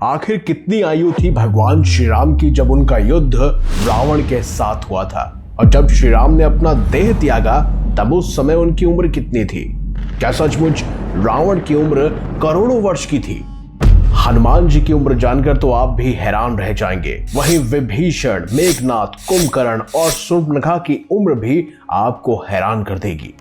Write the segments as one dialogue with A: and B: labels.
A: आखिर कितनी आयु थी भगवान श्री राम की जब उनका युद्ध रावण के साथ हुआ था, और जब श्री राम ने अपना देह त्यागा तब उस समय उनकी उम्र कितनी थी? क्या सचमुच रावण की उम्र करोड़ों वर्ष की थी? हनुमान जी की उम्र जानकर तो आप भी हैरान रह जाएंगे। वहीं विभीषण, मेघनाथ, कुंभकर्ण और शूर्पणखा की उम्र भी आपको हैरान कर देगी।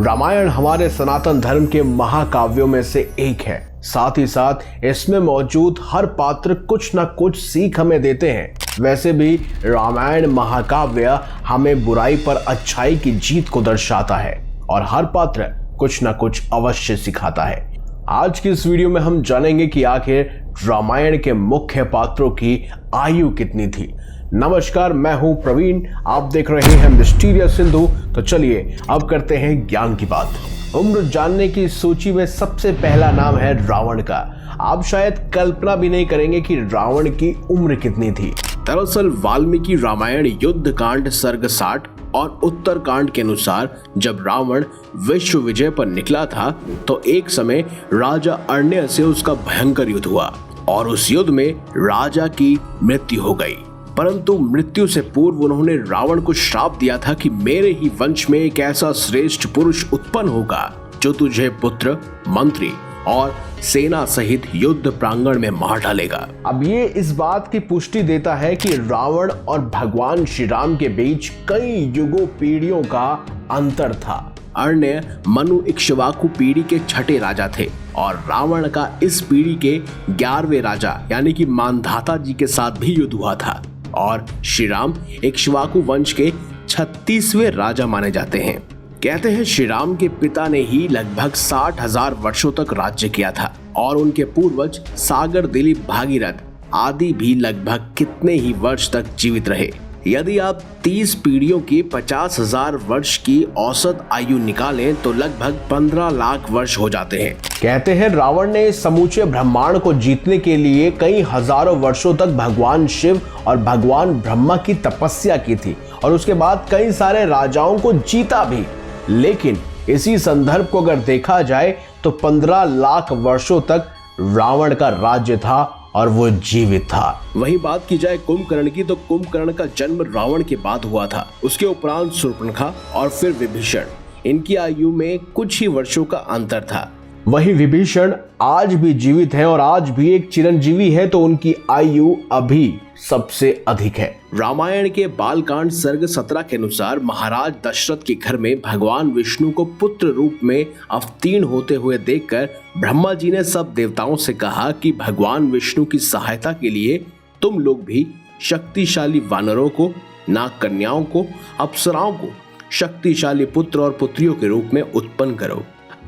A: रामायण हमारे सनातन धर्म के महाकाव्यों में से एक है। साथ ही साथ इसमें मौजूद हर पात्र कुछ न कुछ सीख हमें देते हैं। वैसे भी रामायण महाकाव्य हमें बुराई पर अच्छाई की जीत को दर्शाता है और हर पात्र कुछ न कुछ अवश्य सिखाता है। आज की इस वीडियो में हम जानेंगे कि आखिर रामायण के मुख्य पात्रों की आयु कितनी थी। नमस्कार, मैं हूं प्रवीण, आप देख रहे हैं मिस्टीरियस सिंधु। तो चलिए अब करते हैं ज्ञान की बात। उम्र जानने की सूची में सबसे पहला नाम है रावण का। आप शायद कल्पना भी नहीं करेंगे कि रावण की उम्र कितनी थी। दरअसल वाल्मीकि रामायण युद्ध कांड सर्ग 60 और उत्तर कांड के अनुसार जब रावण विश्व विजय पर निकला था तो एक समय राजा अर्ण्य से उसका भयंकर युद्ध हुआ और उस युद्ध में राजा की मृत्यु हो गई। परंतु मृत्यु से पूर्व उन्होंने रावण को श्राप दिया था कि मेरे ही वंश में एक ऐसा श्रेष्ठ पुरुष उत्पन्न होगा जो तुझे पुत्र, मंत्री और सेना सहित युद्ध प्रांगण में मार डालेगा। अब ये इस बात की पुष्टि देता है कि रावण और भगवान श्री राम के बीच कई युगों पीढ़ियों का अंतर था। अर्ण्य मनु इक्ष्वाकु पीढ़ी के छठे राजा थे और रावण का इस पीढ़ी के 11वें राजा यानी कि मानधाता जी के साथ भी युद्ध हुआ था और श्री राम इक्ष्वाकु वंश के 36वें राजा माने जाते हैं। कहते हैं श्री राम के पिता ने ही लगभग 60,000 वर्षों तक राज्य किया था और उनके पूर्वज सागर, दिलीप, भागीरथ आदि भी लगभग कितने ही वर्ष तक जीवित रहे। यदि आप 30 पीढ़ियों की 50,000 वर्ष की औसत आयु निकालें तो लगभग 15 लाख वर्ष हो जाते हैं। कहते हैं रावण ने समूचे ब्रह्मांड को जीतने के लिए कई हजारों वर्षों तक भगवान शिव और भगवान ब्रह्मा की तपस्या की थी और उसके बाद कई सारे राजाओं को जीता भी। लेकिन इसी संदर्भ को अगर देखा जाए तो 15 लाख वर्षों तक रावण का राज्य था और वो जीवित था। वहीं बात की जाए कुंभकर्ण की तो कुंभकर्ण का जन्म रावण के बाद हुआ था। उसके उपरांत शूर्पणखा और फिर विभीषण। इनकी आयु में कुछ ही वर्षों का अंतर था। वहीं विभीषण आज भी जीवित है और आज भी एक चिरंजीवी है, तो उनकी आयु अभी सबसे अधिक है। रामायण के बालकांड सर्ग 17 के अनुसार महाराज दशरथ के घर में भगवान विष्णु को पुत्र रूप में अवतीर्ण होते हुए देखकर ब्रह्मा जी ने सब देवताओं से कहा कि भगवान विष्णु की सहायता के लिए तुम लोग भी शक्तिशाली वानरों को, नाग कन्याओं को, अप्सराओं को शक्तिशाली पुत्र और पुत्रियों के रूप में उत्पन्न करो।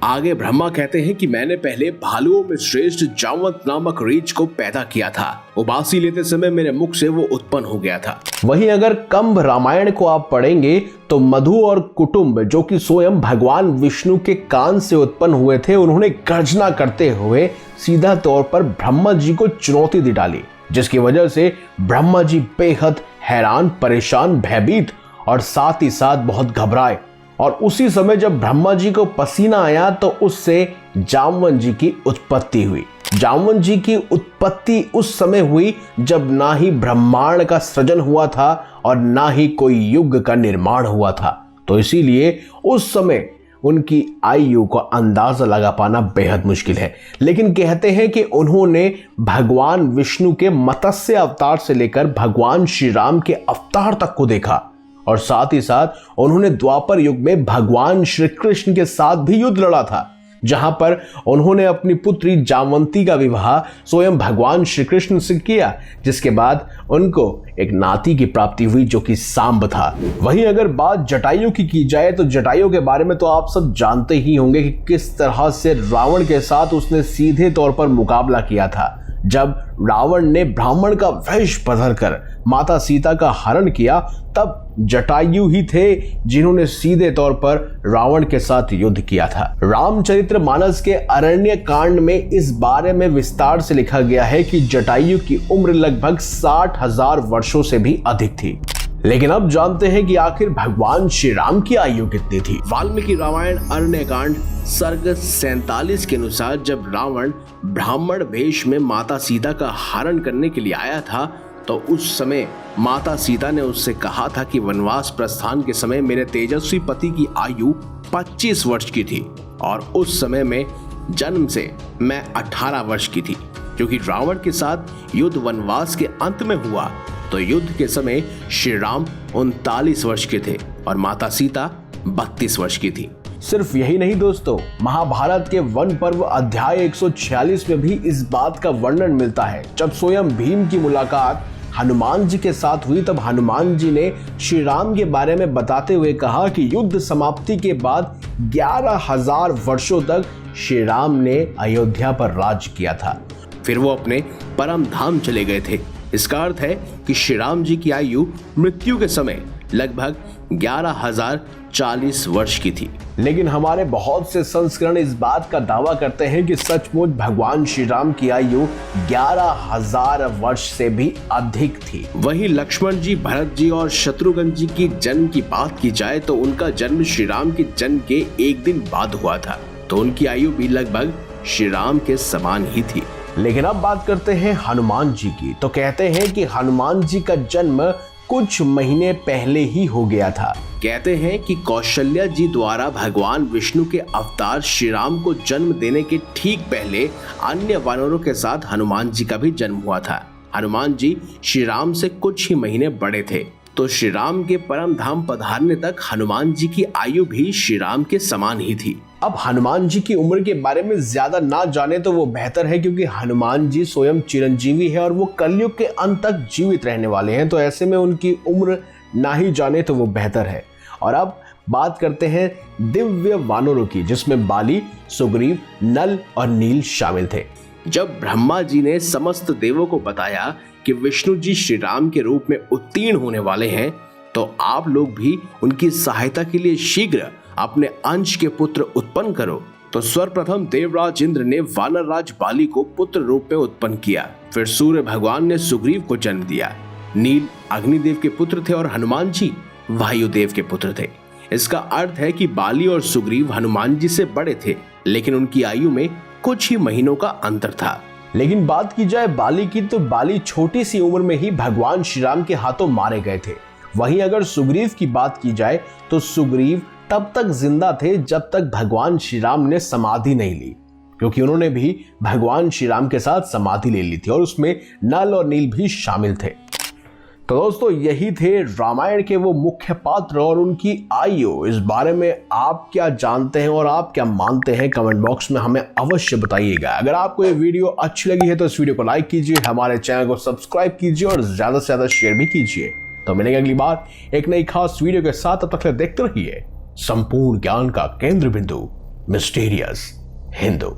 A: आगे ब्रह्मा कहते हैं कि मैंने पहले भालुओं में श्रेष्ठ जामवंत नामक रीछ को पैदा किया था। उबासी लेते समय मेरे मुख से वो उत्पन्न हो गया था। वहीं अगर कंभ रामायण को आप पढ़ेंगे तो मधु और कुटुंब जो कि स्वयं भगवान विष्णु के कान से उत्पन्न हुए थे, उन्होंने गर्जना करते हुए सीधा तौर पर ब्रह्मा जी को चुनौती दी डाली, जिसकी वजह से ब्रह्मा जी बेहद हैरान, परेशान, भयभीत और साथ ही साथ बहुत घबराए। और उसी समय जब ब्रह्मा जी को पसीना आया तो उससे जामवंत जी की उत्पत्ति हुई। जामवंत जी की उत्पत्ति उस समय हुई जब ना ही ब्रह्मांड का सृजन हुआ था और ना ही कोई युग का निर्माण हुआ था, तो इसीलिए उस समय उनकी आयु का अंदाजा लगा पाना बेहद मुश्किल है। लेकिन कहते हैं कि उन्होंने भगवान विष्णु के मत्स्य अवतार से लेकर भगवान श्री राम के अवतार तक को देखा और साथ ही साथ उन्होंने द्वापर युग में भगवान श्री कृष्ण के साथ भी युद्ध लड़ा था, जहां पर उन्होंने अपनी पुत्री जामवंती का विवाह स्वयं भगवान श्री कृष्ण से किया, जिसके बाद उनको एक नाती की प्राप्ति हुई जो कि सांब था। वहीं अगर बात जटायु की जाए तो जटायु के बारे में तो आप सब जानते ही होंगे कि किस तरह से रावण के साथ उसने सीधे तौर पर मुकाबला किया था। जब रावण ने ब्राह्मण का वेश बदल कर माता सीता का हरण किया तब जटायु ही थे जिन्होंने सीधे तौर पर रावण के साथ युद्ध किया था। रामचरितमानस के अरण्य कांड में इस बारे में विस्तार से लिखा गया है कि जटायु की उम्र लगभग 60,000 वर्षों से भी अधिक थी। लेकिन अब जानते हैं कि आखिर भगवान श्री राम की आयु कितनी थी। वाल्मीकि रामायण अरण्यकांड सर्ग 47 के अनुसार जब रावण ब्राह्मण वेश में माता सीता का हरण करने के लिए आया था तो उस समय माता सीता ने उससे कहा था कि वनवास प्रस्थान के समय मेरे तेजस्वी पति की आयु 25 वर्ष की थी और उस समय में जन्म से मैं 18 वर्ष की थी। क्योंकि रावण के साथ युद्ध वनवास के अंत में हुआ तो युद्ध के समय श्री राम 39 वर्ष के थे और माता सीता 32 वर्ष की थी। सिर्फ यही नहीं दोस्तों, महाभारत के वन पर्व अध्याय 146 में भी इस बात का वर्णन मिलता है। जब स्वयं भीम की मुलाकात हनुमान जी के साथ हुई तब हनुमान जी ने श्री राम के बारे में बताते हुए कहा कि युद्ध समाप्ति के बाद 11,000 वर्षों तक श्री राम ने अयोध्या पर राज किया था। फिर वो अपने परम धाम चले गए थे। इसका अर्थ है कि श्री राम जी की आयु मृत्यु के समय लगभग 11,040 वर्ष की थी। लेकिन हमारे बहुत से संस्करण इस बात का दावा करते हैं कि सचमुच भगवान श्री राम की आयु 11,000 वर्ष से भी अधिक थी। वहीं लक्ष्मण जी, भरत जी और शत्रुघ्न जी की जन्म की बात की जाए तो उनका जन्म श्री राम के जन्म के एक दिन बाद हुआ था, तो उनकी आयु भी लगभग श्री राम के समान ही थी। लेकिन अब बात करते हैं हनुमान जी की। तो कहते हैं कि हनुमान जी का जन्म कुछ महीने पहले ही हो गया था। कहते हैं कि कौशल्या जी द्वारा भगवान विष्णु के अवतार श्री राम को जन्म देने के ठीक पहले अन्य वानरों के साथ हनुमान जी का भी जन्म हुआ था। हनुमान जी श्री राम से कुछ ही महीने बड़े थे, तो श्री राम के परम धाम पधारने तक हनुमान जी की आयु भी श्री राम के समान ही थी। अब हनुमान जी की उम्र के बारे में ज्यादा ना जाने तो वो बेहतर है, क्योंकि हनुमान जी स्वयं चिरंजीवी है और वो कलयुग के अंत तक जीवित रहने वाले हैं, तो ऐसे में उनकी उम्र ना ही जाने तो वो बेहतर है। और अब बात करते हैं दिव्य वानरों की, जिसमें बाली, सुग्रीव, नल और नील शामिल थे। जब ब्रह्मा जी ने समस्त देवों को बताया कि विष्णु जी श्री राम के रूप में उत्तीर्ण होने वाले हैं, तो आप लोग भी उनकी सहायता के लिए शीघ्र अपने अंश के पुत्र उत्पन्न करो। तो सर्वप्रथम देवराज इंद्र ने वानर राज बाली को पुत्र रूप में उत्पन्न किया। फिर सूर्य भगवान ने सुग्रीव को जन्म दिया। नील अग्निदेव के पुत्र थे और हनुमान जी वायुदेव के पुत्र थे। इसका अर्थ है कि बाली और सुग्रीव हनुमान जी से बड़े थे, लेकिन उनकी आयु में कुछ ही महीनों का अंतर था। लेकिन बात की जाए बाली की, तो बाली छोटी सी उम्र में ही भगवान श्री राम के हाथों मारे गए थे। वहीं अगर सुग्रीव की बात की जाए तो सुग्रीव तब तक जिंदा थे जब तक भगवान श्री राम ने समाधि नहीं ली, क्योंकि उन्होंने भी भगवान श्री राम के साथ समाधि ले ली थी और उसमें नल और नील भी शामिल थे। तो दोस्तों, यही थे रामायण के वो मुख्य पात्र और उनकी आयु। इस बारे में आप क्या जानते हैं और आप क्या मानते हैं, कमेंट बॉक्स में हमें अवश्य बताइएगा। अगर आपको ये वीडियो अच्छी लगी है तो इस वीडियो को लाइक कीजिए, हमारे चैनल को सब्सक्राइब कीजिए और ज्यादा से ज्यादा शेयर भी कीजिए। तो मिलेंगे अगली बार एक नई खास वीडियो के साथ। तब तक देखते रहिए संपूर्ण ज्ञान का केंद्र बिंदु, मिस्टीरियस हिंदू।